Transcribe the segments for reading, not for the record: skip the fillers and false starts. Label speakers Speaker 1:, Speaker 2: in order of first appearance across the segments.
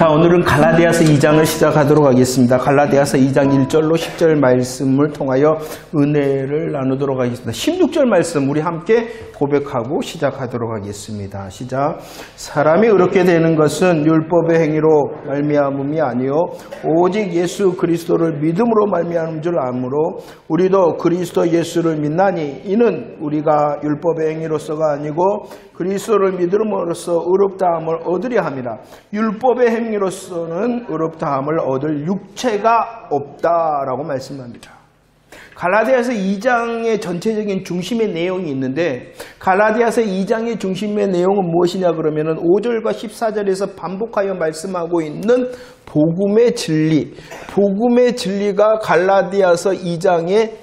Speaker 1: 자, 오늘은 갈라디아서 2장을 시작하도록 하겠습니다. 갈라디아서 2장 1절로 10절 말씀을 통하여 은혜를 나누도록 하겠습니다. 16절 말씀 우리 함께 고백하고 시작하도록 하겠습니다. 시작. 사람이 의롭게 되는 것은 율법의 행위로 말미암음이 아니요 오직 예수 그리스도를 믿음으로 말미암은 줄 아므로 우리도 그리스도 예수를 믿나니 이는 우리가 율법의 행위로서가 아니고 그리스도를 믿음으로써 의롭다함을 얻으려 함이라. 율법의 행위로서는 의롭다함을 얻을 육체가 없다라고 말씀합니다. 갈라디아서 2장의 전체적인 중심의 내용이 있는데 갈라디아서 2장의 중심의 내용은 무엇이냐 그러면은 5절과 14절에서 반복하여 말씀하고 있는 복음의 진리, 복음의 진리가 갈라디아서 2장의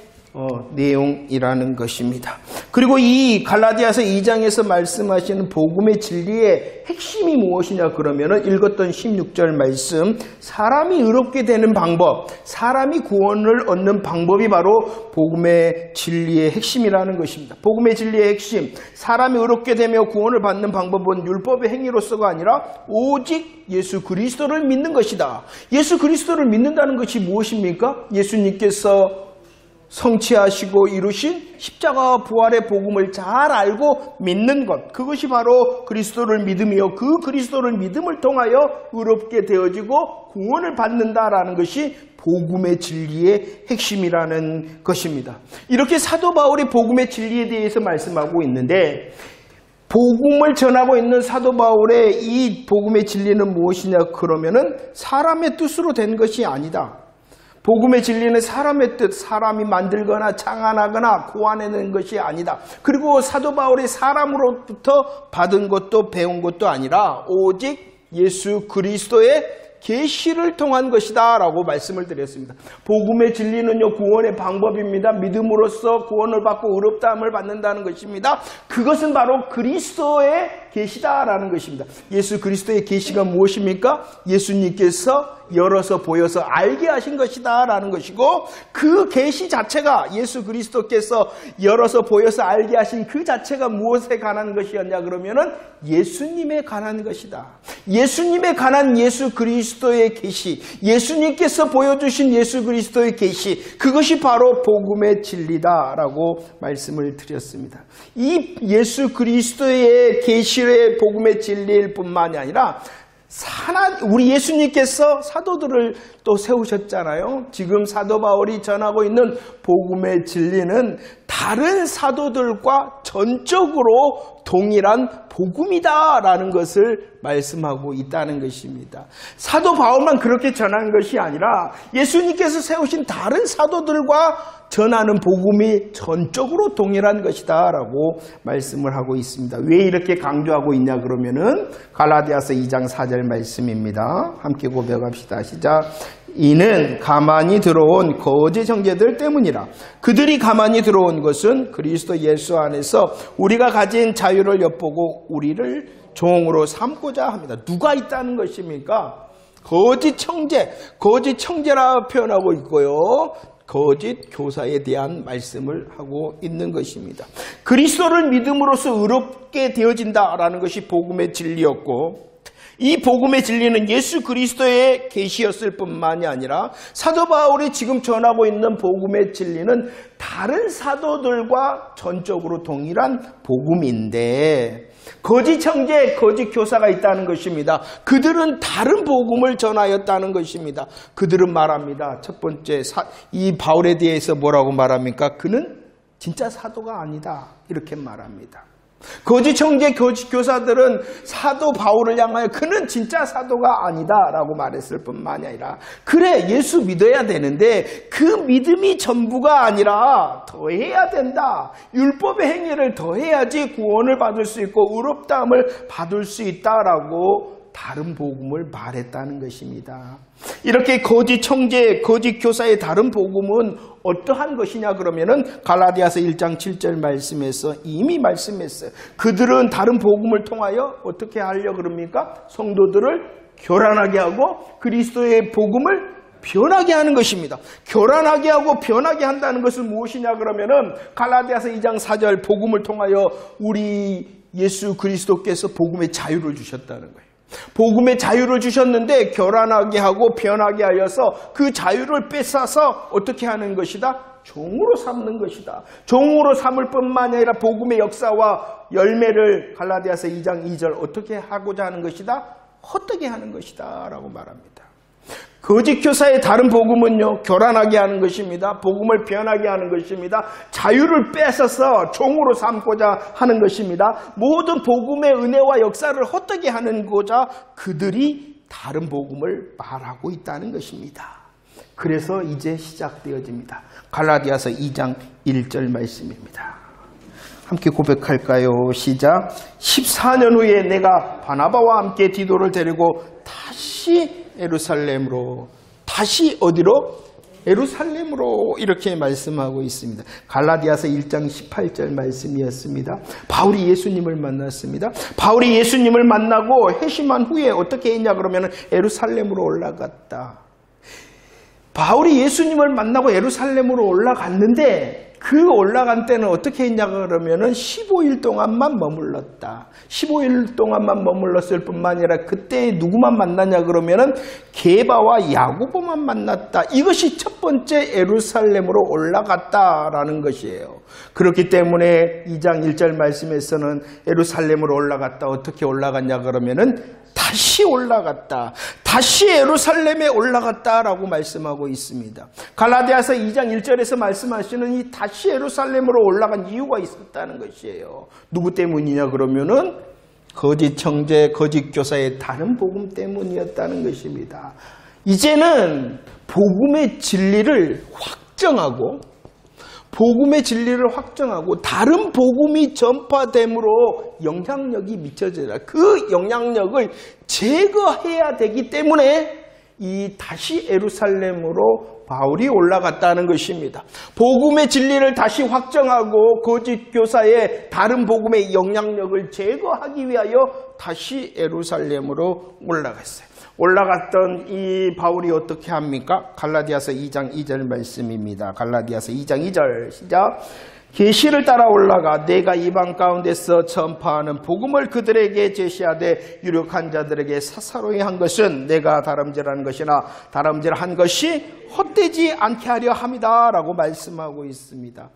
Speaker 1: 내용이라는 것입니다. 그리고 이 갈라디아서 2장에서 말씀하시는 복음의 진리의 핵심이 무엇이냐 그러면은 읽었던 16절 말씀, 사람이 의롭게 되는 방법, 사람이 구원을 얻는 방법이 바로 복음의 진리의 핵심이라는 것입니다. 복음의 진리의 핵심, 사람이 의롭게 되며 구원을 받는 방법은 율법의 행위로서가 아니라 오직 예수 그리스도를 믿는 것이다. 예수 그리스도를 믿는다는 것이 무엇입니까? 예수님께서 성취하시고 이루신 십자가와 부활의 복음을 잘 알고 믿는 것, 그것이 바로 그리스도를 믿음이요 그 그리스도를 믿음을 통하여 의롭게 되어지고 구원을 받는다라는 것이 복음의 진리의 핵심이라는 것입니다. 이렇게 사도 바울이 복음의 진리에 대해서 말씀하고 있는데 복음을 전하고 있는 사도 바울의 이 복음의 진리는 무엇이냐 그러면은 사람의 뜻으로 된 것이 아니다. 복음의 진리는 사람의 뜻, 사람이 만들거나 창안하거나 고안해낸 것이 아니다. 그리고 사도 바울이 사람으로부터 받은 것도 배운 것도 아니라 오직 예수 그리스도의 계시를 통한 것이다 라고 말씀을 드렸습니다. 복음의 진리는요 구원의 방법입니다. 믿음으로써 구원을 받고 의롭다함을 받는다는 것입니다. 그것은 바로 그리스도의 계시다라는 것입니다. 예수 그리스도의 계시가 무엇입니까? 예수님께서 열어서 보여서 알게 하신 것이다 라는 것이고 그 계시 자체가 예수 그리스도께서 열어서 보여서 알게 하신 그 자체가 무엇에 관한 것이었냐 그러면은 예수님에 관한 것이다. 예수님에 관한 예수 그리스도의 계시, 예수님께서 보여주신 예수 그리스도의 계시, 그것이 바로 복음의 진리다라고 말씀을 드렸습니다. 이 예수 그리스도의 계시의 복음의 진리일 뿐만이 아니라 우리 예수님께서 사도들을 또 세우셨잖아요. 지금 사도 바울이 전하고 있는 복음의 진리는 다른 사도들과 전적으로 동일한 복음이다라는 것을 말씀하고 있다는 것입니다. 사도 바울만 그렇게 전하는 것이 아니라 예수님께서 세우신 다른 사도들과 전하는 복음이 전적으로 동일한 것이다 라고 말씀을 하고 있습니다. 왜 이렇게 강조하고 있냐 그러면은 갈라디아서 2장 4절 말씀입니다. 함께 고백합시다. 시작. 이는 가만히 들어온 거짓 형제들 때문이라. 그들이 가만히 들어온 것은 그리스도 예수 안에서 우리가 가진 자유를 엿보고 우리를 종으로 삼고자 합니다. 누가 있다는 것입니까? 거짓 형제라 표현하고 있고요. 거짓 교사에 대한 말씀을 하고 있는 것입니다. 그리스도를 믿음으로써 의롭게 되어진다라는 것이 복음의 진리였고 이 복음의 진리는 예수 그리스도의 계시였을 뿐만이 아니라 사도 바울이 지금 전하고 있는 복음의 진리는 다른 사도들과 전적으로 동일한 복음인데 거짓 형제, 거짓 교사가 있다는 것입니다. 그들은 다른 복음을 전하였다는 것입니다. 그들은 말합니다. 첫 번째, 이 바울에 대해서 뭐라고 말합니까? 그는 진짜 사도가 아니다. 이렇게 말합니다. 거짓 형제, 거짓 교사들은 사도 바울을 향하여 그는 진짜 사도가 아니다 라고 말했을 뿐만이 아니라 그래 예수 믿어야 되는데 그 믿음이 전부가 아니라 더해야 된다. 율법의 행위를 더해야지 구원을 받을 수 있고 의롭다함을 받을 수 있다라고 다른 복음을 말했다는 것입니다. 이렇게 거짓 형제, 거짓 교사의 다른 복음은 어떠한 것이냐 그러면은 갈라디아서 1장 7절 말씀에서 이미 말씀했어요. 그들은 다른 복음을 통하여 어떻게 하려 그럽니까? 성도들을 교란하게 하고 그리스도의 복음을 변하게 하는 것입니다. 교란하게 하고 변하게 한다는 것은 무엇이냐 그러면은 갈라디아서 2장 4절 복음을 통하여 우리 예수 그리스도께서 복음의 자유를 주셨다는 거예요. 복음의 자유를 주셨는데 교란하게 하고 변하게 하여서 그 자유를 뺏어서 어떻게 하는 것이다? 종으로 삼는 것이다. 종으로 삼을 뿐만 아니라 복음의 역사와 열매를 갈라디아서 2장 2절 어떻게 하고자 하는 것이다? 헛되게 하는 것이다 라고 말합니다. 거짓 교사의 다른 복음은요, 교란하게 하는 것입니다. 복음을 변하게 하는 것입니다. 자유를 뺏어서 종으로 삼고자 하는 것입니다. 모든 복음의 은혜와 역사를 헛되게 하는 고자 그들이 다른 복음을 말하고 있다는 것입니다. 그래서 이제 시작되어집니다. 갈라디아서 2장 1절 말씀입니다. 함께 고백할까요? 시작. 14년 후에 내가 바나바와 함께 디도를 데리고 다시 예루살렘으로, 다시 어디로? 예루살렘으로 이렇게 말씀하고 있습니다. 갈라디아서 1장 18절 말씀이었습니다. 바울이 예수님을 만났습니다. 바울이 예수님을 만나고 회심한 후에 어떻게 했냐 그러면 예루살렘으로 올라갔다. 바울이 예수님을 만나고 예루살렘으로 올라갔는데 그 올라간 때는 어떻게 했냐 그러면은 15일 동안만 머물렀다. 15일 동안만 머물렀을 뿐만 아니라 그때 누구만 만나냐 그러면은 게바와 야고보만 만났다. 이것이 첫 번째 예루살렘으로 올라갔다라는 것이에요. 그렇기 때문에 2장 1절 말씀에서는 예루살렘으로 올라갔다. 어떻게 올라갔냐 그러면은 다시 올라갔다. 다시 예루살렘에 올라갔다라고 말씀하고 있습니다. 갈라디아서 2장 1절에서 말씀하시는 이 다시 예루살렘으로 올라간 이유가 있었다는 것이에요. 누구 때문이냐 그러면은 거짓 청제, 거짓 교사의 다른 복음 때문이었다는 것입니다. 이제는 복음의 진리를 확정하고 다른 복음이 전파됨으로 영향력이 미쳐져라. 그 영향력을 제거해야 되기 때문에 이 다시 예루살렘으로 바울이 올라갔다는 것입니다. 복음의 진리를 다시 확정하고 거짓 교사의 다른 복음의 영향력을 제거하기 위하여 다시 예루살렘으로 올라갔어요. 올라갔던 이 바울이 어떻게 합니까? 갈라디아서 2장 2절 말씀입니다. 갈라디아서 2장 2절 시작. 계시를 따라 올라가 내가 이방 가운데서 전파하는 복음을 그들에게 제시하되 유력한 자들에게 사사로이 한 것은 내가 다름질한 것이나 다름질한 것이 헛되지 않게 하려 함이다 라고 말씀하고 있습니다.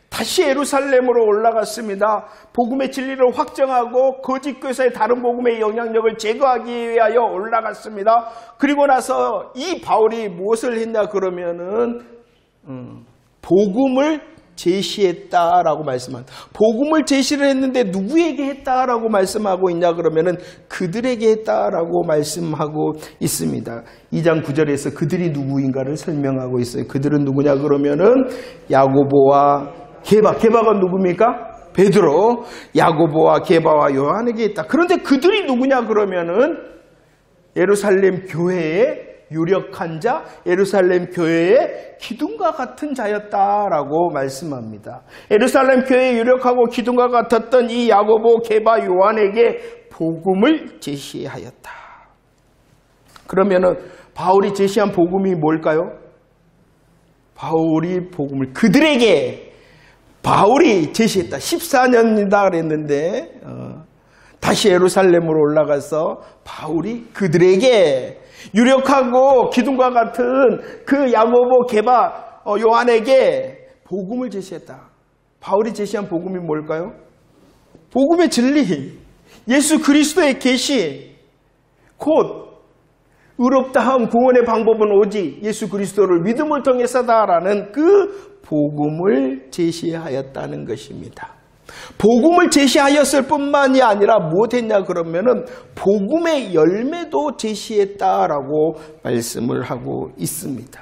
Speaker 1: 다시 예루살렘으로 올라갔습니다. 복음의 진리를 확정하고 거짓 교사의 다른 복음의 영향력을 제거하기 위하여 올라갔습니다. 그리고 나서 이 바울이 무엇을 했냐 그러면은 복음을 제시했다라고 말씀합니다. 복음을 제시를 했는데 누구에게 했다라고 말씀하고 있냐 그러면은 그들에게 했다라고 말씀하고 있습니다. 2장 9절에서 그들이 누구인가를 설명하고 있어요. 그들은 누구냐 그러면은 야고보와 게바가 누굽니까? 베드로, 야고보와 게바와 요한에게 있다. 그런데 그들이 누구냐 그러면은 예루살렘 교회의 유력한 자, 예루살렘 교회의 기둥과 같은 자였다라고 말씀합니다. 예루살렘 교회의 유력하고 기둥과 같았던 이 야고보, 게바, 요한에게 복음을 제시하였다. 그러면은 바울이 제시한 복음이 뭘까요? 바울이 복음을 그들에게 바울이 제시했다. 14년이다 그랬는데 다시 예루살렘으로 올라가서 바울이 그들에게 유력하고 기둥과 같은 그 야고보, 게바, 요한에게 복음을 제시했다. 바울이 제시한 복음이 뭘까요? 복음의 진리, 예수 그리스도의 계시, 곧 의롭다함 구원의 방법은 오직 예수 그리스도를 믿음을 통해서다라는 그 복음을 제시하였다는 것입니다. 복음을 제시하였을 뿐만이 아니라 무엇했냐 그러면은 복음의 열매도 제시했다라고 말씀을 하고 있습니다.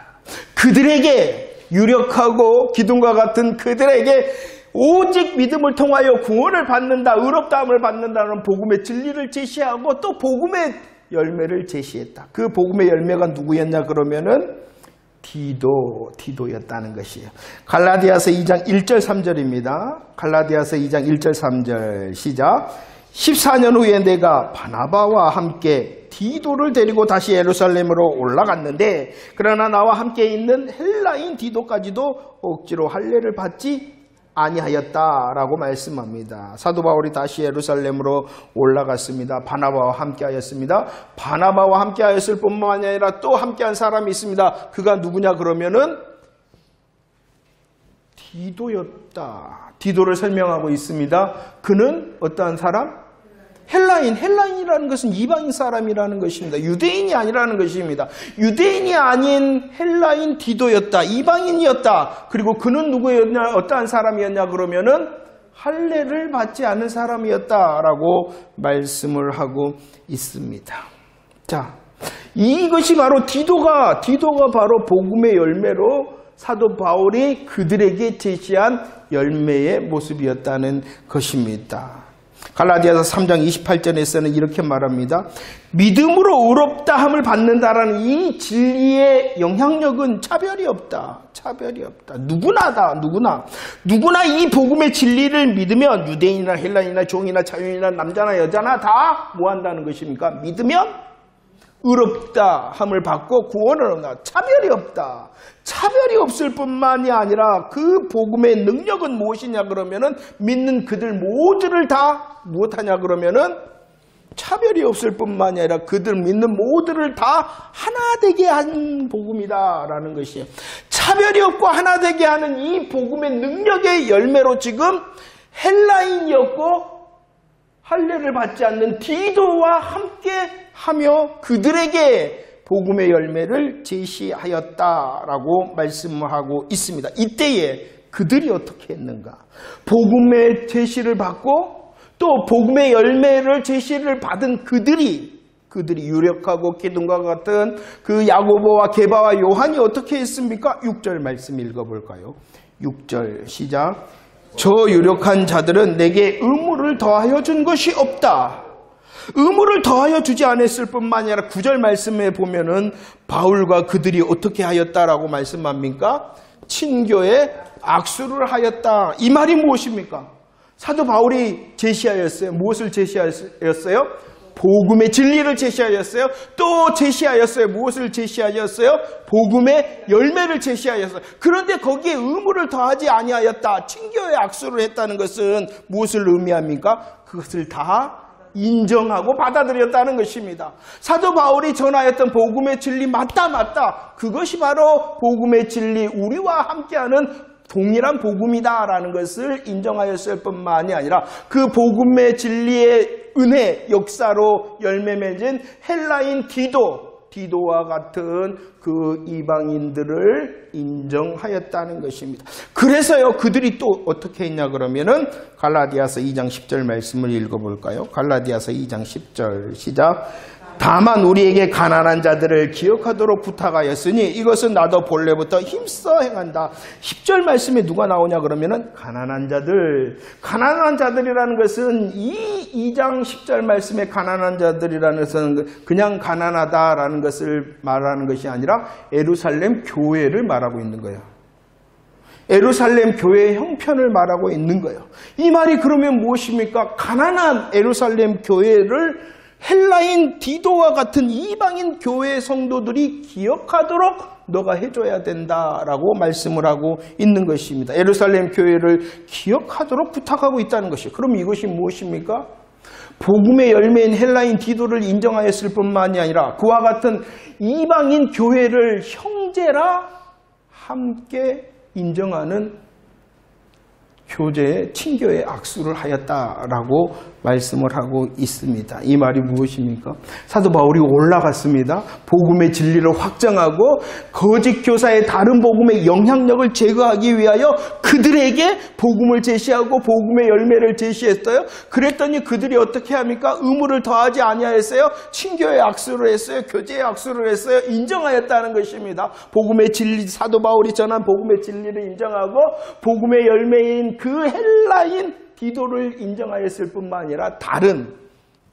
Speaker 1: 그들에게 유력하고 기둥과 같은 그들에게 오직 믿음을 통하여 구원을 받는다, 의롭다함을 받는다는 복음의 진리를 제시하고 또 복음의 열매를 제시했다. 그 복음의 열매가 누구였냐 그러면은 디도였다는 것이에요. 갈라디아서 2장 1절 3절입니다. 갈라디아서 2장 1절 3절 시작. 14년 후에 내가 바나바와 함께 디도를 데리고 다시 예루살렘으로 올라갔는데 그러나 나와 함께 있는 헬라인 디도까지도 억지로 할례를 받지 아니하였다라고 말씀합니다. 사도 바울이 다시 예루살렘으로 올라갔습니다. 바나바와 함께하였습니다. 바나바와 함께하였을 뿐만 아니라 또 함께한 사람이 있습니다. 그가 누구냐 그러면은 디도였다. 디도를 설명하고 있습니다. 그는 어떠한 사람? 헬라인이라는 것은 이방인 사람이라는 것입니다. 유대인이 아니라는 것입니다. 유대인이 아닌 헬라인 디도였다. 이방인이었다. 그리고 그는 누구였냐? 어떠한 사람이었냐 그러면은 할례를 받지 않은 사람이었다라고 말씀을 하고 있습니다. 자, 이것이 바로 디도가 바로 복음의 열매로 사도 바울이 그들에게 제시한 열매의 모습이었다는 것입니다. 갈라디아서 3장 28절에서는 이렇게 말합니다. 믿음으로 의롭다함을 받는다라는 이 진리의 영향력은 차별이 없다. 누구나 이 복음의 진리를 믿으면 유대인이나 헬라인이나 종이나 자유인이나 남자나 여자나 다 뭐 한다는 것입니까? 믿으면 의롭다함을 받고 구원을 얻는다. 차별이 없다. 차별이 없을 뿐만이 아니라 그 복음의 능력은 무엇이냐 그러면은 믿는 그들 모두를 다 무엇하냐 그러면은 차별이 없을 뿐만이 아니라 그들 믿는 모두를 다 하나 되게 한 복음이다라는 것이에요. 차별이 없고 하나 되게 하는 이 복음의 능력의 열매로 지금 헬라인이었고 할례를 받지 않는 디도와 함께 하며 그들에게 복음의 열매를 제시하였다라고 말씀하고 있습니다. 이때에 그들이 어떻게 했는가? 복음의 제시를 받고 또 복음의 열매를 제시를 받은 그들이 유력하고 기둥과 같은 그 야고보와 게바와 요한이 어떻게 했습니까? 6절 말씀 읽어볼까요? 6절 시작. 저 유력한 자들은 내게 의무를 더하여 준 것이 없다. 의무를 더하여 주지 않았을 뿐만 아니라 9절 말씀에 보면은 바울과 그들이 어떻게 하였다라고 말씀합니까? 친교에 악수를 하였다. 이 말이 무엇입니까? 사도 바울이 제시하였어요. 무엇을 제시하였어요? 복음의 진리를 제시하였어요. 또 제시하였어요. 무엇을 제시하였어요? 복음의 열매를 제시하였어요. 그런데 거기에 의무를 더하지 아니하였다. 친교에 악수를 했다는 것은 무엇을 의미합니까? 그것을 다 인정하고 받아들였다는 것입니다. 사도 바울이 전하였던 복음의 진리 맞다. 그것이 바로 복음의 진리, 우리와 함께하는 동일한 복음이다라는 것을 인정하였을 뿐만이 아니라 그 복음의 진리의 은혜, 역사로 열매 맺은 헬라인 디도와 같은 그 이방인들을 인정하였다는 것입니다. 그래서요, 그들이 또 어떻게 했냐 그러면은 갈라디아서 2장 10절 말씀을 읽어볼까요? 갈라디아서 2장 10절 시작. 다만 우리에게 가난한 자들을 기억하도록 부탁하였으니 이것은 나도 본래부터 힘써 행한다. 10절 말씀에 누가 나오냐 그러면은 가난한 자들이라는 것은 이 2장 10절 말씀에 가난한 자들이라는 것은 그냥 가난하다라는 것을 말하는 것이 아니라 예루살렘 교회를 말하고 있는 거예요. 예루살렘 교회의 형편을 말하고 있는 거예요. 이 말이 그러면 무엇입니까? 가난한 예루살렘 교회를 헬라인 디도와 같은 이방인 교회 성도들이 기억하도록 너가 해줘야 된다라고 말씀을 하고 있는 것입니다. 예루살렘 교회를 기억하도록 부탁하고 있다는 것이에요. 그럼 이것이 무엇입니까? 복음의 열매인 헬라인 디도를 인정하였을 뿐만이 아니라 그와 같은 이방인 교회를 형제라 함께 인정하는 교제에 친교에 악수를 하였다라고 말씀을 하고 있습니다. 이 말이 무엇입니까? 사도 바울이 올라갔습니다. 복음의 진리를 확정하고 거짓 교사의 다른 복음의 영향력을 제거하기 위하여 그들에게 복음을 제시하고 복음의 열매를 제시했어요. 그랬더니 그들이 어떻게 합니까? 의무를 더하지 아니하였어요. 친교에 악수를 했어요. 교제에 악수를 했어요. 인정하였다는 것입니다. 복음의 진리, 사도 바울이 전한 복음의 진리를 인정하고 복음의 열매인 그 헬라인 디도를 인정하였을 뿐만 아니라 다른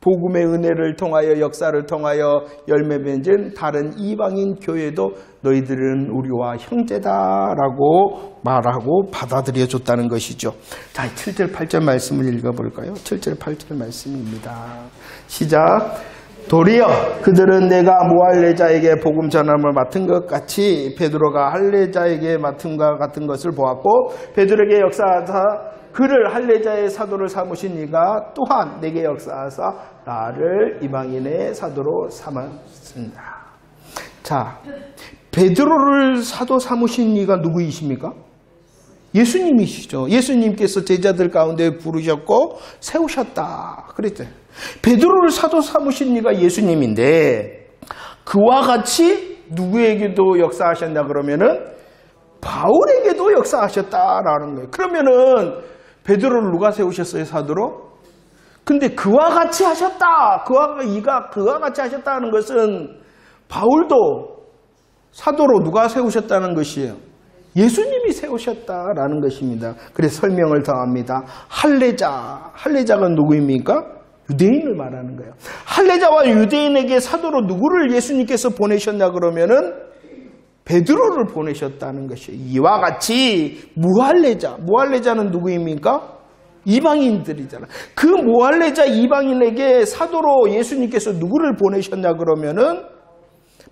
Speaker 1: 복음의 은혜를 통하여 역사를 통하여 열매 맺은 다른 이방인 교회도 너희들은 우리와 형제다라고 말하고 받아들여 줬다는 것이죠. 자, 7절 8절 말씀을 읽어볼까요? 7절 8절 말씀입니다. 시작. 도리어 그들은 내가 모할례자에게 복음 전함을 맡은 것 같이 베드로가 할례자에게 맡음과 같은 것을 보았고 베드로에게 역사하사 그를 할례자의 사도를 삼으신 이가 또한 내게 역사하사 나를 이방인의 사도로 삼았습니다. 자, 베드로를 사도 삼으신 이가 누구이십니까? 예수님이시죠. 예수님께서 제자들 가운데 부르셨고 세우셨다 그랬죠. 베드로를 사도 삼으신 이가 예수님인데 그와 같이 누구에게도 역사하셨냐 그러면은 바울에게도 역사하셨다라는 거예요. 그러면은 베드로를 누가 세우셨어요? 사도로? 근데 그와 같이 하셨다. 그와 같이 하셨다는 것은 바울도 사도로 누가 세우셨다는 것이에요? 예수님이 세우셨다라는 것입니다. 그래서 설명을 더합니다. 할례자가 누구입니까? 유대인을 말하는 거예요. 할례자와 유대인에게 사도로 누구를 예수님께서 보내셨냐 그러면은 베드로를 보내셨다는 것이에요. 이와 같이 무할례자는 누구입니까? 이방인들이잖아. 그 무할례자 이방인에게 사도로 예수님께서 누구를 보내셨냐 그러면은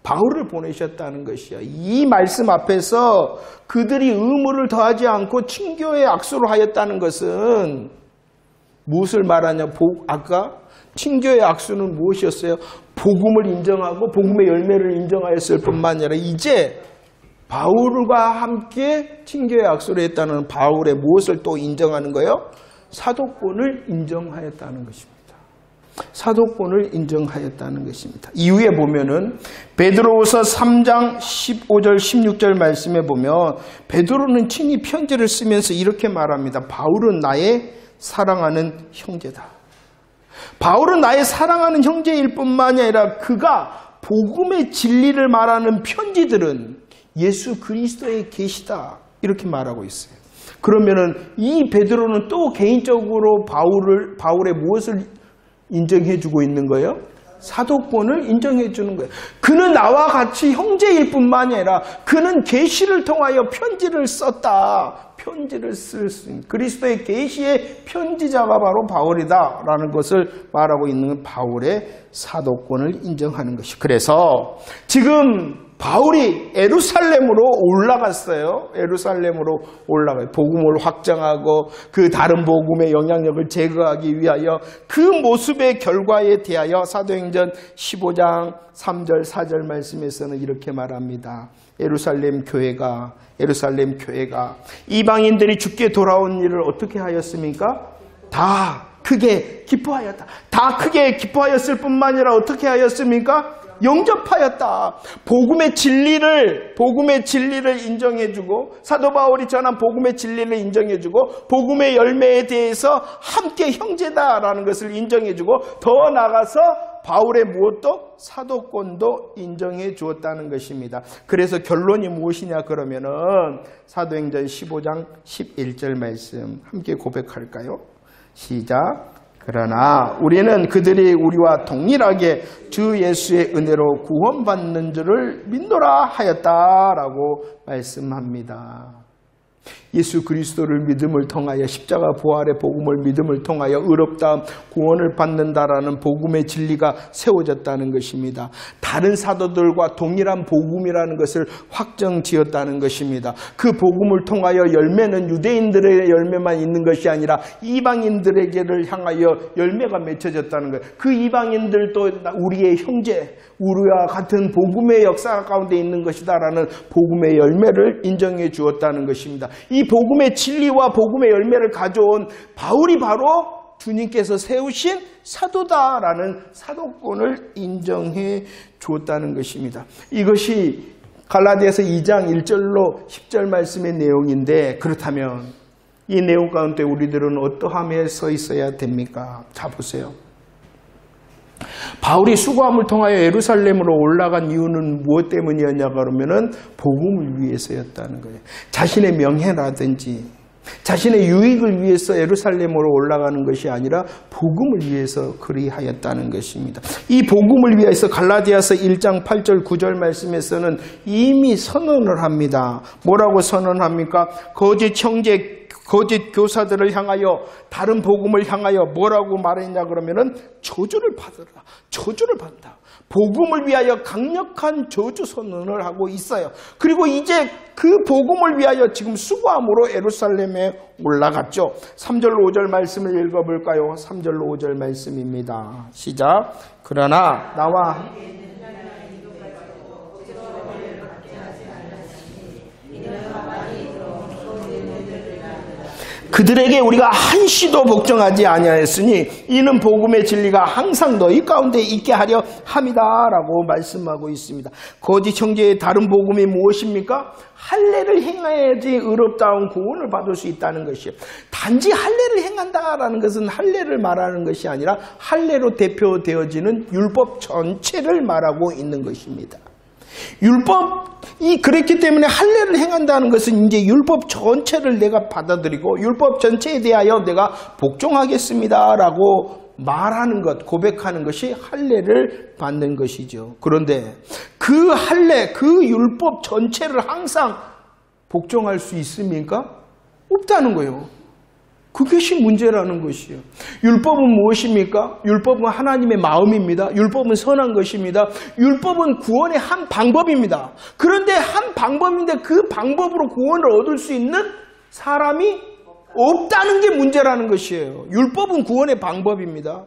Speaker 1: 바울을 보내셨다는 것이야. 이 말씀 앞에서 그들이 의무를 더하지 않고 친교의 악수를 하였다는 것은 무엇을 말하냐? 아까 친교의 악수는 무엇이었어요? 복음을 인정하고 복음의 열매를 인정하였을 뿐만 아니라 이제 바울과 함께 친교의 악수를 했다는 바울의 무엇을 또 인정하는 거예요? 사도권을 인정하였다는 것입니다. 사도권을 인정하였다는 것입니다. 이후에 보면은 베드로후서 3장 15절 16절 말씀에 보면 베드로는 친히 편지를 쓰면서 이렇게 말합니다. 바울은 나의 사랑하는 형제다. 바울은 나의 사랑하는 형제일 뿐만 아니라 그가 복음의 진리를 말하는 편지들은 예수 그리스도의 계시다. 이렇게 말하고 있어요. 그러면은 이 베드로는 또 개인적으로 바울의 무엇을 인정해 주고 있는 거예요? 사도권을 인정해 주는 거예요. 그는 나와 같이 형제일 뿐만 아니라 그는 계시를 통하여 편지를 썼다. 편지를 쓸 수 있는 그리스도의 계시의 편지자가 바로 바울이다라는 것을 말하고 있는 바울의 사도권을 인정하는 것이. 그래서 지금 바울이 예루살렘으로 올라갔어요. 예루살렘으로 올라가요. 복음을 확장하고 그 다른 복음의 영향력을 제거하기 위하여 그 모습의 결과에 대하여 사도행전 15장 3절 4절 말씀에서는 이렇게 말합니다. 예루살렘 교회가 이방인들이 주께 돌아온 일을 어떻게 하였습니까? 다 크게 기뻐하였다. 다 크게 기뻐하였을 뿐만 아니라 어떻게 하였습니까? 영접하였다. 복음의 진리를 인정해주고 사도 바울이 전한 복음의 진리를 인정해주고 복음의 열매에 대해서 함께 형제다라는 것을 인정해주고 더 나아가서 바울의 무엇도 사도권도 인정해 주었다는 것입니다. 그래서 결론이 무엇이냐 그러면은 사도행전 15장 11절 말씀 함께 고백할까요? 시작. 그러나 우리는 그들이 우리와 동일하게 주 예수의 은혜로 구원받는 줄을 믿노라 하였다라고 말씀합니다. 예수 그리스도를 믿음을 통하여 십자가 부활의 복음을 믿음을 통하여 의롭다함 구원을 받는다라는 복음의 진리가 세워졌다는 것입니다. 다른 사도들과 동일한 복음이라는 것을 확정지었다는 것입니다. 그 복음을 통하여 열매는 유대인들의 열매만 있는 것이 아니라 이방인들에게를 향하여 열매가 맺혀졌다는 거예요. 그 이방인들도 우리의 형제, 우리와 같은 복음의 역사 가운데 있는 것이다라는 복음의 열매를 인정해 주었다는 것입니다. 이 복음의 진리와 복음의 열매를 가져온 바울이 바로 주님께서 세우신 사도다라는 사도권을 인정해 주었다는 것입니다. 이것이 갈라디아서 2장 1절로 10절 말씀의 내용인데 그렇다면 이 내용 가운데 우리들은 어떠함에 서 있어야 됩니까? 자 보세요. 바울이 수고함을 통하여 예루살렘으로 올라간 이유는 무엇 때문이었냐 그러면은 복음을 위해서였다는 거예요. 자신의 명예라든지 자신의 유익을 위해서 예루살렘으로 올라가는 것이 아니라 복음을 위해서 그리하였다는 것입니다. 이 복음을 위해서 갈라디아서 1장 8절 9절 말씀에서는 이미 선언을 합니다. 뭐라고 선언합니까? 거짓 형제 거짓 교사들을 향하여, 다른 복음을 향하여 뭐라고 말했냐 그러면은 저주를 받으라, 저주를 받는다. 복음을 위하여 강력한 저주 선언을 하고 있어요. 그리고 이제 그 복음을 위하여 지금 수고함으로 예루살렘에 올라갔죠. 3절로 5절 말씀을 읽어볼까요? 3절로 5절 말씀입니다. 시작. 그러나 나와 그들에게 우리가 한시도 복종하지 아니하였으니 이는 복음의 진리가 항상 너희 가운데 있게 하려 함이다라고 말씀하고 있습니다. 거짓 형제의 다른 복음이 무엇입니까? 할례를 행해야지 의롭다운 구원을 받을 수 있다는 것이에요. 단지 할례를 행한다라는 것은 할례를 말하는 것이 아니라 할례로 대표되어지는 율법 전체를 말하고 있는 것입니다. 율법이 그랬기 때문에 할례를 행한다는 것은 이제 율법 전체를 내가 받아들이고 율법 전체에 대하여 내가 복종하겠습니다라고 말하는 것, 고백하는 것이 할례를 받는 것이죠. 그런데 그 할례, 그 율법 전체를 항상 복종할 수 있습니까? 없다는 거예요. 그것이 문제라는 것이에요. 율법은 무엇입니까? 율법은 하나님의 마음입니다. 율법은 선한 것입니다. 율법은 구원의 한 방법입니다. 그런데 한 방법인데 그 방법으로 구원을 얻을 수 있는 사람이 없다는 게 문제라는 것이에요. 율법은 구원의 방법입니다.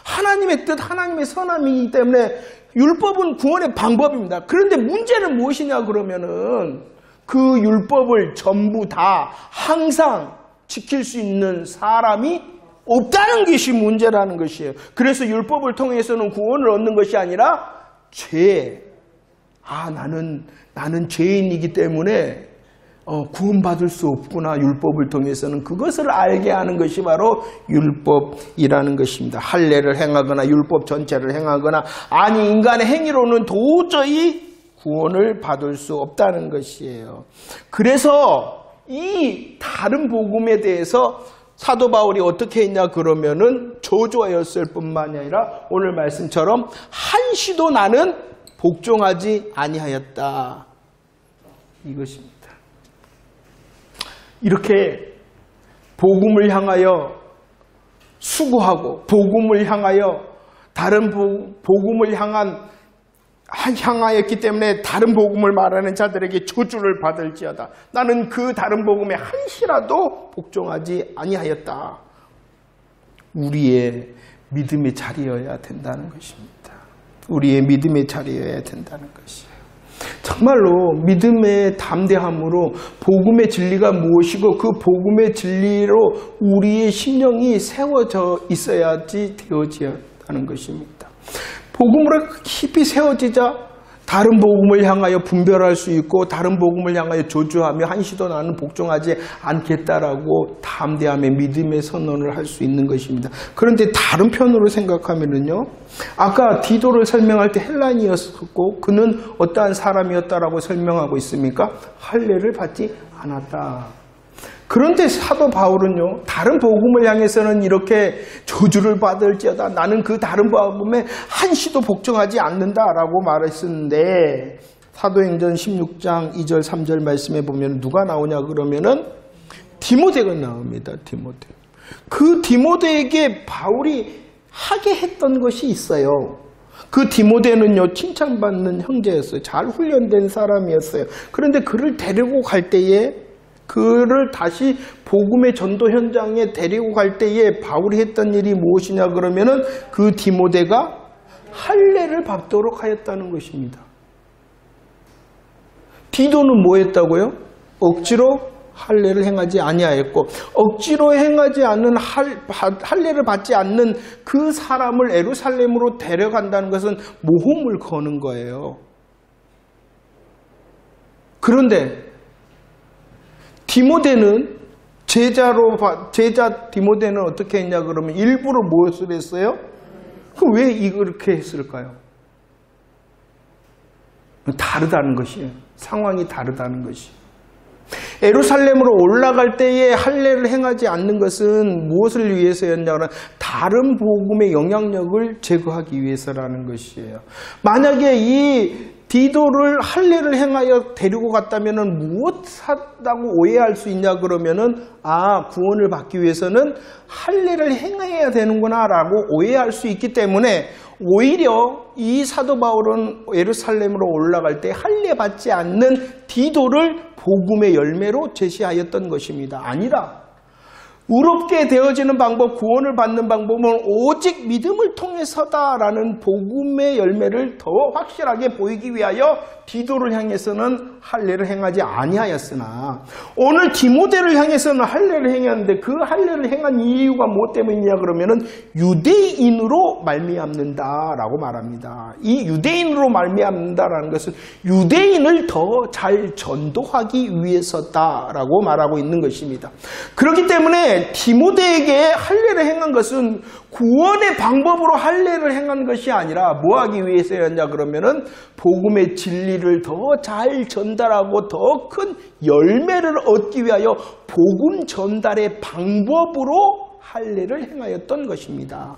Speaker 1: 하나님의 뜻, 하나님의 선함이기 때문에 율법은 구원의 방법입니다. 그런데 문제는 무엇이냐 그러면은 그 율법을 전부 다 항상 지킬 수 있는 사람이 없다는 것이 문제라는 것이에요. 그래서 율법을 통해서는 구원을 얻는 것이 아니라 나는 죄인이기 때문에 구원받을 수 없구나. 율법을 통해서는 그것을 알게 하는 것이 바로 율법이라는 것입니다. 할례를 행하거나 율법 전체를 행하거나 아니 인간의 행위로는 도저히 구원을 받을 수 없다는 것이에요. 그래서 이 다른 복음에 대해서 사도 바울이 어떻게 했냐 그러면은 저주하였을 뿐만이 아니라 오늘 말씀처럼 한시도 나는 복종하지 아니하였다. 이것입니다. 이렇게 복음을 향하여 수고하고 복음을 향하여 다른 복음을 향하였기 때문에 다른 복음을 말하는 자들에게 저주를 받을지어다. 나는 그 다른 복음에 한시라도 복종하지 아니하였다. 우리의 믿음의 자리여야 된다는 것입니다. 우리의 믿음의 자리여야 된다는 것이에요. 정말로 믿음의 담대함으로 복음의 진리가 무엇이고 그 복음의 진리로 우리의 심령이 세워져 있어야지 되어져야 하는 것입니다. 복음으로 깊이 세워지자 다른 복음을 향하여 분별할 수 있고 다른 복음을 향하여 저주하며 한시도 나는 복종하지 않겠다라고 담대함의 믿음의 선언을 할 수 있는 것입니다. 그런데 다른 편으로 생각하면은요, 아까 디도를 설명할 때 헬라인이었고 그는 어떠한 사람이었다라고 설명하고 있습니까? 할례를 받지 않았다. 그런데 사도 바울은요, 다른 복음을 향해서는 이렇게 저주를 받을지어다. 나는 그 다른 복음에 한시도 복종하지 않는다라고 말했었는데 사도행전 16장 2절 3절 말씀에 보면 누가 나오냐 그러면은 디모데가 나옵니다. 디모데. 그 디모데에게 바울이 하게 했던 것이 있어요. 그 디모데는요, 칭찬받는 형제였어요. 잘 훈련된 사람이었어요. 그런데 그를 데리고 갈 때에 그를 다시 복음의 전도 현장에 데리고 갈 때에 바울이 했던 일이 무엇이냐 그러면은 그 디모데가 할례를 밟도록 하였다는 것입니다. 디도는 뭐 했다고요? 억지로 할례를 행하지 아니하였고 억지로 행하지 않는 할례를 받지 않는 그 사람을 예루살렘으로 데려간다는 것은 모험을 거는 거예요. 그런데 디모데는 제자 디모데는 어떻게 했냐 그러면 일부러 무엇을 했어요? 그럼 왜 이렇게 했을까요? 다르다는 것이에요. 상황이 다르다는 것이. 예루살렘으로 올라갈 때에 할례를 행하지 않는 것은 무엇을 위해서였냐면 다른 복음의 영향력을 제거하기 위해서라는 것이에요. 만약에 이 디도를 할례를 행하여 데리고 갔다면은 무엇하다고 오해할 수 있냐 그러면은 구원을 받기 위해서는 할례를 행해야 되는구나라고 오해할 수 있기 때문에 오히려 이 사도 바울은 예루살렘으로 올라갈 때 할례 받지 않는 디도를 복음의 열매로 제시하였던 것입니다. 아니라 의롭게 되어지는 방법, 구원을 받는 방법은 오직 믿음을 통해서다라는 복음의 열매를 더 확실하게 보이기 위하여 디도를 향해서는 할례를 행하지 아니하였으나 오늘 디모데를 향해서는 할례를 행했는데 그 할례를 행한 이유가 무엇 때문이냐 그러면은 유대인으로 말미암는다라고 말합니다. 이 유대인으로 말미암는다라는 것은 유대인을 더 잘 전도하기 위해서다라고 말하고 있는 것입니다. 그렇기 때문에 디모데에게 할례를 행한 것은 구원의 방법으로 할례를 행한 것이 아니라 뭐 하기 위해서였냐 그러면은 복음의 진리를 더 잘 전달하고 더 큰 열매를 얻기 위하여 복음 전달의 방법으로 할례를 행하였던 것입니다.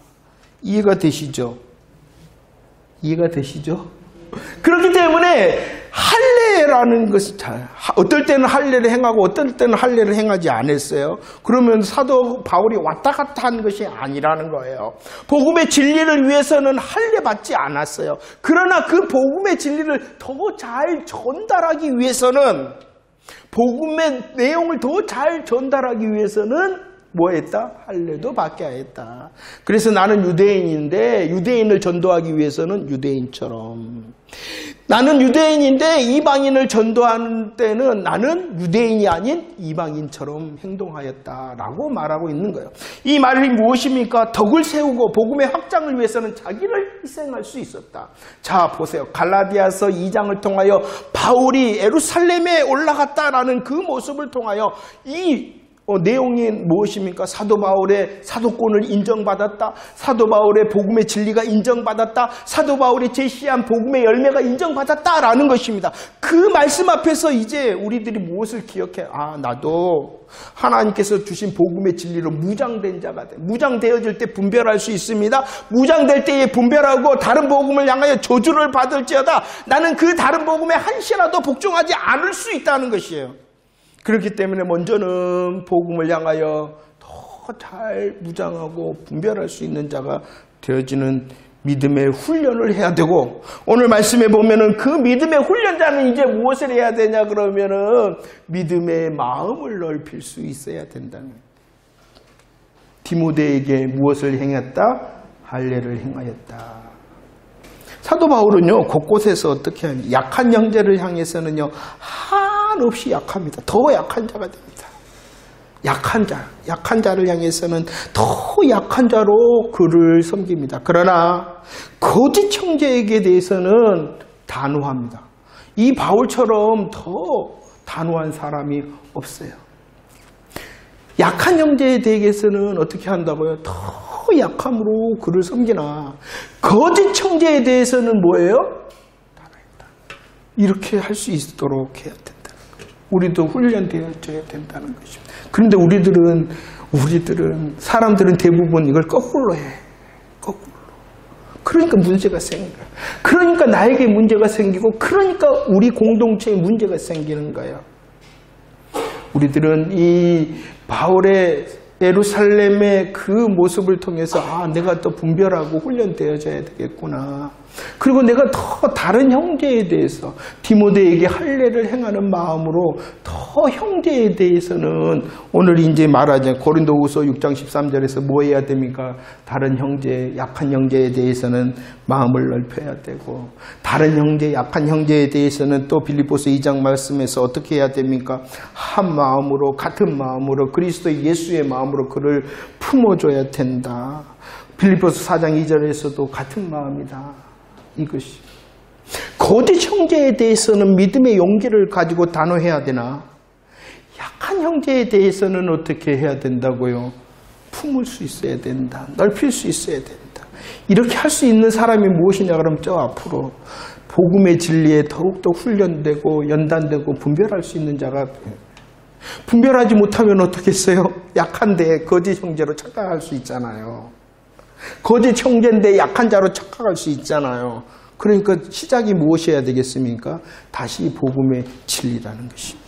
Speaker 1: 이해가 되시죠? 이해가 되시죠? 그렇기 때문에 할례라는 것이 어떨 때는 할례를 행하고 어떨 때는 할례를 행하지 않았어요. 그러면 사도 바울이 왔다 갔다 한 것이 아니라는 거예요. 복음의 진리를 위해서는 할례 받지 않았어요. 그러나 그 복음의 진리를 더 잘 전달하기 위해서는 복음의 내용을 더 잘 전달하기 위해서는 뭐 했다? 할례도 받게 했다. 그래서 나는 유대인인데 유대인을 전도하기 위해서는 유대인처럼, 나는 유대인인데 이방인을 전도하는 때는 나는 유대인이 아닌 이방인처럼 행동하였다라고 말하고 있는 거예요. 이 말이 무엇입니까? 덕을 세우고 복음의 확장을 위해서는 자기를 희생할 수 있었다. 자, 보세요. 갈라디아서 2장을 통하여 바울이 예루살렘에 올라갔다라는 그 모습을 통하여 이 내용이 무엇입니까? 사도 바울의 사도권을 인정받았다. 사도 바울의 복음의 진리가 인정받았다. 사도 바울이 제시한 복음의 열매가 인정받았다라는 것입니다. 그 말씀 앞에서 이제 우리들이 무엇을 기억해? 나도 하나님께서 주신 복음의 진리로 무장된 자가 돼. 무장되어질 때 분별할 수 있습니다. 무장될 때에 분별하고 다른 복음을 향하여 저주를 받을지어다. 나는 그 다른 복음에 한시라도 복종하지 않을 수 있다는 것이에요. 그렇기 때문에 먼저는 복음을 향하여 더 잘 무장하고 분별할 수 있는 자가 되어지는 믿음의 훈련을 해야 되고, 오늘 말씀에 보면은 그 믿음의 훈련자는 이제 무엇을 해야 되냐 그러면은 믿음의 마음을 넓힐 수 있어야 된다는 거예요. 디모데에게 무엇을 행했다? 할례를 행하였다. 사도 바울은요, 곳곳에서 어떻게 하냐, 약한 형제를 향해서는요, 한없이 약합니다. 더 약한 자가 됩니다. 약한 자를 향해서는 더 약한 자로 그를 섬깁니다. 그러나 거짓 형제에게 대해서는 단호합니다. 이 바울처럼 더 단호한 사람이 없어요. 약한 형제에 대해서는 어떻게 한다고요? 더 약함으로 그를 섬기나 거짓 형제에 대해서는 뭐예요? 단호했다. 이렇게 할 수 있도록 해야 된다는 거예요. 우리도 훈련되어져야 된다는 것입니다. 그런데 사람들은 대부분 이걸 거꾸로 해. 거꾸로. 그러니까 문제가 생겨요. 그러니까 나에게 문제가 생기고, 그러니까 우리 공동체에 문제가 생기는 거예요. 우리들은 이 바울의 예루살렘의 그 모습을 통해서 내가 더 분별하고 훈련되어져야 되겠구나. 그리고 내가 더 다른 형제에 대해서 디모데에게 할례를 행하는 마음으로 더 형제에 대해서는 오늘 이제 말하자 고린도후서 6장 13절에서 뭐 해야 됩니까? 다른 형제, 약한 형제에 대해서는 마음을 넓혀야 되고, 다른 형제, 약한 형제에 대해서는 또 빌립보서 2장 말씀에서 어떻게 해야 됩니까? 한 마음으로, 같은 마음으로, 그리스도 예수의 마음으로 그를 품어줘야 된다. 빌립보서 4장 2절에서도 같은 마음이다. 이것이 거짓 형제에 대해서는 믿음의 용기를 가지고 단호해야 되나, 약한 형제에 대해서는 어떻게 해야 된다고요? 품을 수 있어야 된다. 넓힐 수 있어야 된다. 이렇게 할 수 있는 사람이 무엇이냐 그러면 저 앞으로 복음의 진리에 더욱더 훈련되고 연단되고 분별할 수 있는 자가 돼요. 분별하지 못하면 어떻겠어요? 약한데 거짓 형제로 착각할 수 있잖아요. 거짓 형제인데 약한 자로 착각할 수 있잖아요. 그러니까 시작이 무엇이어야 되겠습니까? 다시 복음의 진리라는 것입니다.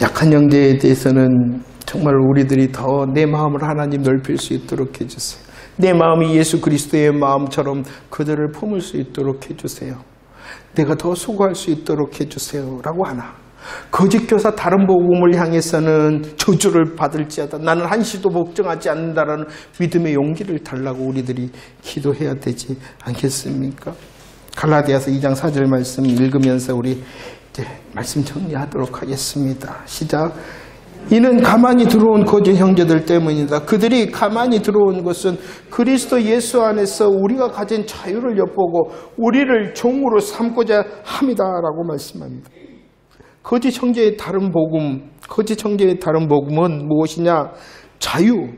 Speaker 1: 약한 형제에 대해서는 정말 우리들이 더 내 마음을 하나님 넓힐 수 있도록 해주세요. 내 마음이 예수 그리스도의 마음처럼 그들을 품을 수 있도록 해주세요. 내가 더 수고할 수 있도록 해주세요 라고 하나, 거짓 교사 다른 복음을 향해서는 저주를 받을지어다 나는 한시도 걱정하지 않는다라는 믿음의 용기를 달라고 우리들이 기도해야 되지 않겠습니까? 갈라디아서 2장 4절 말씀 읽으면서 우리 이제 말씀 정리하도록 하겠습니다. 시작. 이는 가만히 들어온 거짓 형제들 때문이다. 그들이 가만히 들어온 것은 그리스도 예수 안에서 우리가 가진 자유를 엿보고 우리를 종으로 삼고자 함이다라고 말씀합니다. 거짓 형제의 다른 복음, 거짓 형제의 다른 복음은 무엇이냐? 자유를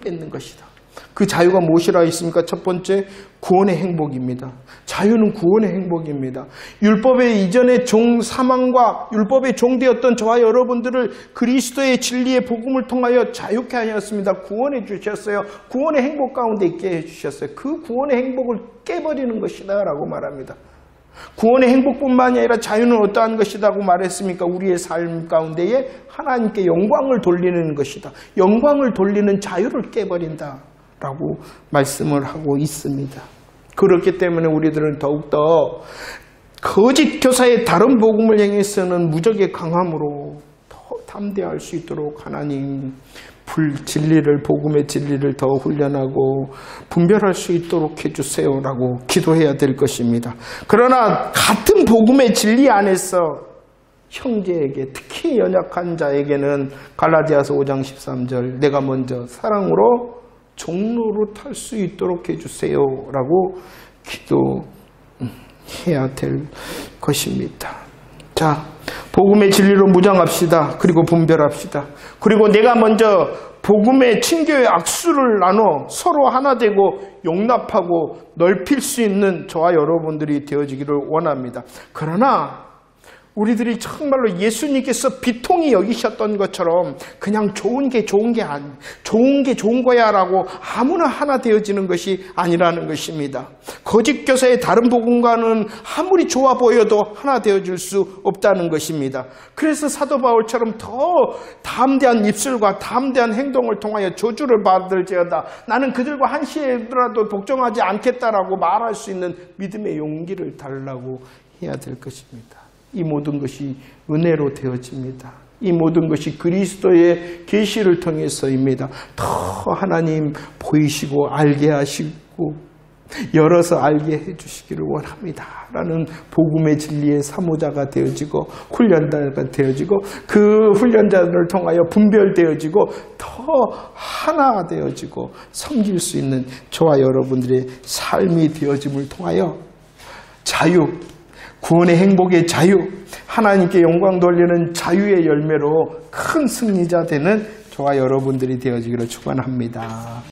Speaker 1: 뺏는 것이다. 그 자유가 무엇이라 했습니까? 첫 번째, 구원의 행복입니다. 자유는 구원의 행복입니다. 율법의 이전의 사망과 율법의 종되었던 저와 여러분들을 그리스도의 진리의 복음을 통하여 자유케 하였습니다. 구원해 주셨어요. 구원의 행복 가운데 있게 해주셨어요. 그 구원의 행복을 깨버리는 것이다 라고 말합니다. 구원의 행복뿐만이 아니라 자유는 어떠한 것이라고 말했습니까? 우리의 삶 가운데에 하나님께 영광을 돌리는 것이다. 영광을 돌리는 자유를 깨버린다 라고 말씀을 하고 있습니다. 그렇기 때문에 우리들은 더욱더 거짓 교사의 다른 복음을 향해서는 무적의 강함으로 더 담대할 수 있도록 하나님 진리를, 복음의 진리를 더 훈련하고 분별할 수 있도록 해주세요 라고 기도해야 될 것입니다. 그러나 같은 복음의 진리 안에서 형제에게, 특히 연약한 자에게는 갈라디아서 5장 13절 내가 먼저 사랑으로 종로로 탈 수 있도록 해주세요 라고 기도해야 될 것입니다. 자, 복음의 진리로 무장합시다. 그리고 분별합시다. 그리고 내가 먼저 복음의 친교의 악수를 나눠 서로 하나 되고 용납하고 넓힐 수 있는 저와 여러분들이 되어지기를 원합니다. 그러나 우리들이 정말로 예수님께서 비통히 여기셨던 것처럼 그냥 좋은 게 좋은 거야 라고 아무나 하나 되어지는 것이 아니라는 것입니다. 거짓 교사의 다른 복음과는 아무리 좋아 보여도 하나 되어줄 수 없다는 것입니다. 그래서 사도 바울처럼 더 담대한 입술과 담대한 행동을 통하여 저주를 받을지어다 나는 그들과 한시에라도 복종하지 않겠다라고 말할 수 있는 믿음의 용기를 달라고 해야 될 것입니다. 이 모든 것이 은혜로 되어집니다. 이 모든 것이 그리스도의 계시를 통해서입니다. 더 하나님 보이시고 알게 하시고 열어서 알게 해주시기를 원합니다. 라는 복음의 진리의 사모자가 되어지고 훈련자가 되어지고 그 훈련자들을 통하여 분별되어지고 더 하나 되어지고 섬길 수 있는 저와 여러분들의 삶이 되어짐을 통하여 자유, 구원의 행복의 자유, 하나님께 영광 돌리는 자유의 열매로 큰 승리자 되는 저와 여러분들이 되어지기를 축원합니다.